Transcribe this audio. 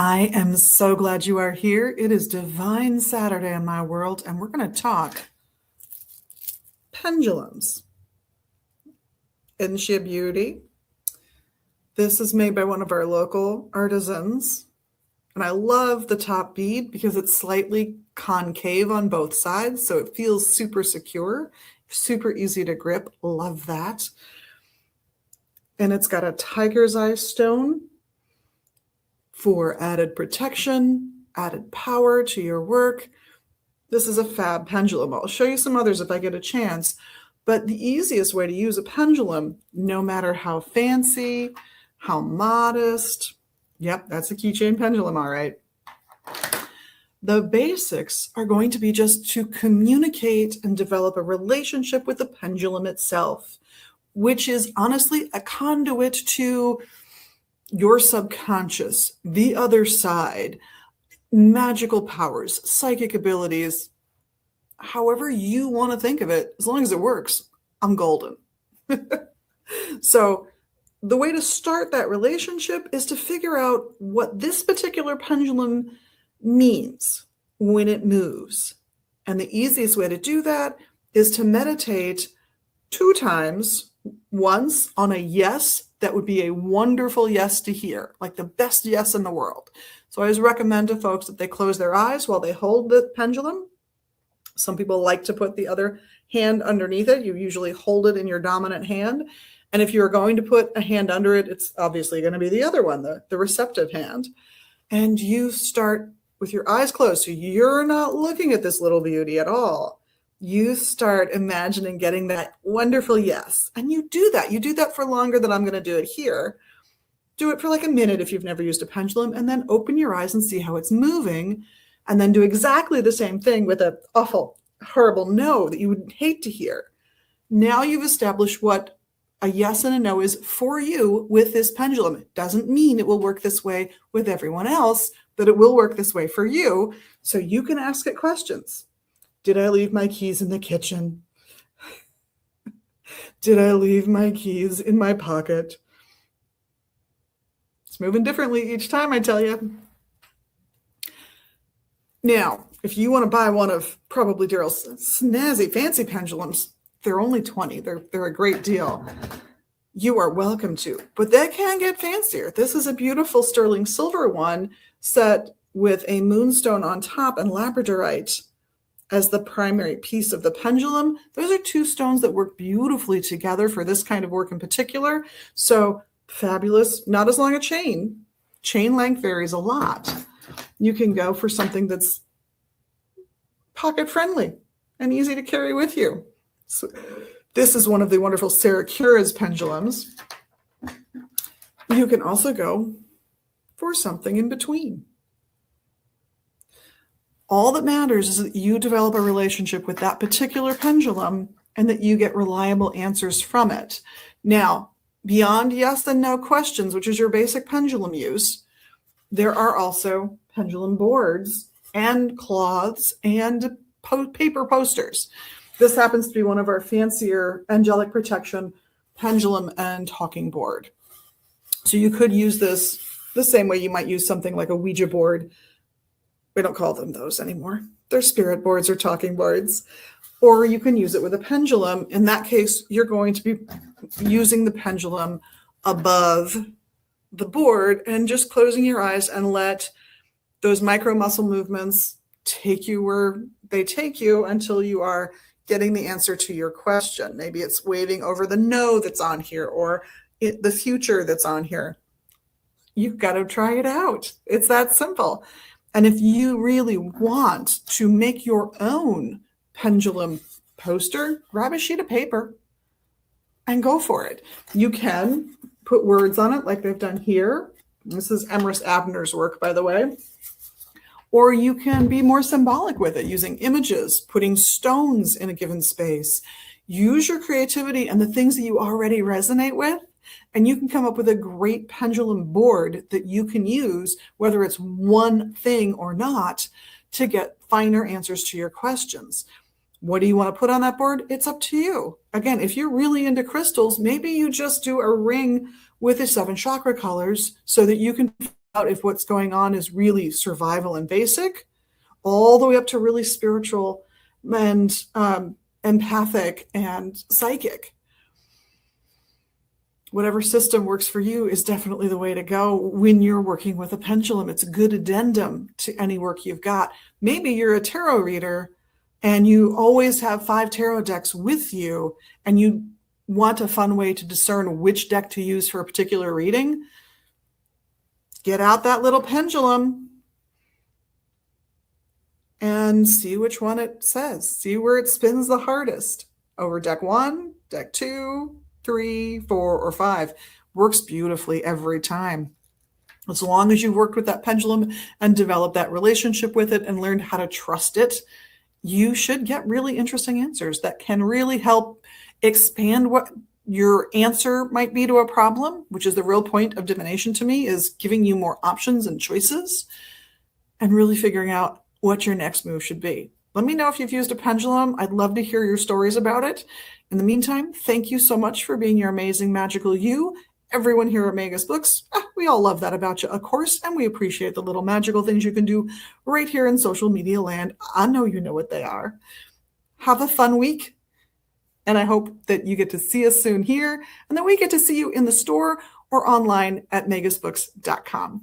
I am so glad you are here. It is Divine Saturday in my world, and we're going to talk pendulums. Isn't she a beauty? This is made by one of our local artisans, and I love the top bead because it's slightly concave on both sides, so it feels super secure, super easy to grip. Love that. And it's got a tiger's eye stone for added protection, added power to your work. This is a fab pendulum. I'll show you some others if I get a chance. But the easiest way to use a pendulum, no matter how fancy, how modest, yep, that's a keychain pendulum, all right. The basics are going to be just to communicate and develop a relationship with the pendulum itself, which is honestly a conduit to your subconscious, the other side, magical powers, psychic abilities, however you want to think of it, as long as it works, I'm golden. So the way to start that relationship is to figure out what this particular pendulum means when it moves. And the easiest way to do that is to meditate 2 times, once on a yes. That would be a wonderful yes to hear, like the best yes in the world. So I always recommend to folks that they close their eyes while they hold the pendulum. Some people like to put the other hand underneath it. You usually hold it in your dominant hand. And if you're going to put a hand under it, it's obviously going to be the other one, the receptive hand. And you start with your eyes closed. So you're not looking at this little beauty at all. You start imagining getting that wonderful yes. And you do that. You do that for longer than I'm going to do it here. Do it for like a minute if you've never used a pendulum, and then open your eyes and see how it's moving. And then do exactly the same thing with an awful, horrible no that you would hate to hear. Now you've established what a yes and a no is for you with this pendulum. It doesn't mean it will work this way with everyone else, but it will work this way for you. So you can ask it questions. Did I leave my keys in the kitchen? Did I leave my keys in my pocket? It's moving differently each time, I tell you. Now, if you want to buy one of probably Daryl's snazzy, fancy pendulums, they're only $20. They're a great deal. You are welcome to, but they can get fancier. This is a beautiful sterling silver one set with a moonstone on top and labradorite as the primary piece of the pendulum. Those are 2 stones that work beautifully together for this kind of work in particular. So fabulous, not as long a chain. Chain length varies a lot. You can go for something that's pocket friendly and easy to carry with you. So this is one of the wonderful Sarah Cura's pendulums. You can also go for something in between. All that matters is that you develop a relationship with that particular pendulum and that you get reliable answers from it. Now, beyond yes and no questions, which is your basic pendulum use, there are also pendulum boards and cloths and paper posters. This happens to be one of our fancier angelic protection pendulum and talking board. So you could use this the same way you might use something like a Ouija board. We don't call them those anymore. They're spirit boards or talking boards. Or you can use it with a pendulum. In that case, you're going to be using the pendulum above the board and just closing your eyes and let those micro muscle movements take you where they take you until you are getting the answer to your question. Maybe it's waving over the no that's on here or the future that's on here. You've got to try it out. It's that simple. And if you really want to make your own pendulum poster, grab a sheet of paper and go for it. You can put words on it like they've done here. This is Emrys Abner's work, by the way. Or you can be more symbolic with it, using images, putting stones in a given space. Use your creativity and the things that you already resonate with, and you can come up with a great pendulum board that you can use, whether it's one thing or not, to get finer answers to your questions. What do you want to put on that board? It's up to you. Again, if you're really into crystals, maybe you just do a ring with the 7 chakra colors so that you can if what's going on is really survival and basic, all the way up to really spiritual and empathic and psychic. Whatever system works for you is definitely the way to go when you're working with a pendulum. It's a good addendum to any work you've got. Maybe you're a tarot reader and you always have 5 tarot decks with you and you want a fun way to discern which deck to use for a particular reading. Get out that little pendulum and see which one it says. See where it spins the hardest. Over deck 1, deck 2, 3, 4, or 5. Works beautifully every time. As long as you've worked with that pendulum and developed that relationship with it and learned how to trust it, you should get really interesting answers that can really help expand what your answer might be to a problem, which is the real point of divination to me, is giving you more options and choices and really figuring out what your next move should be. Let me know if you've used a pendulum. I'd love to hear your stories about it. In the meantime, thank you so much for being your amazing, magical you. Everyone here at Magus Books, we all love that about you, of course, and we appreciate the little magical things you can do right here in social media land. I know you know what they are. Have a fun week, and I hope that you get to see us soon here, and that we get to see you in the store or online at magusbooks.com.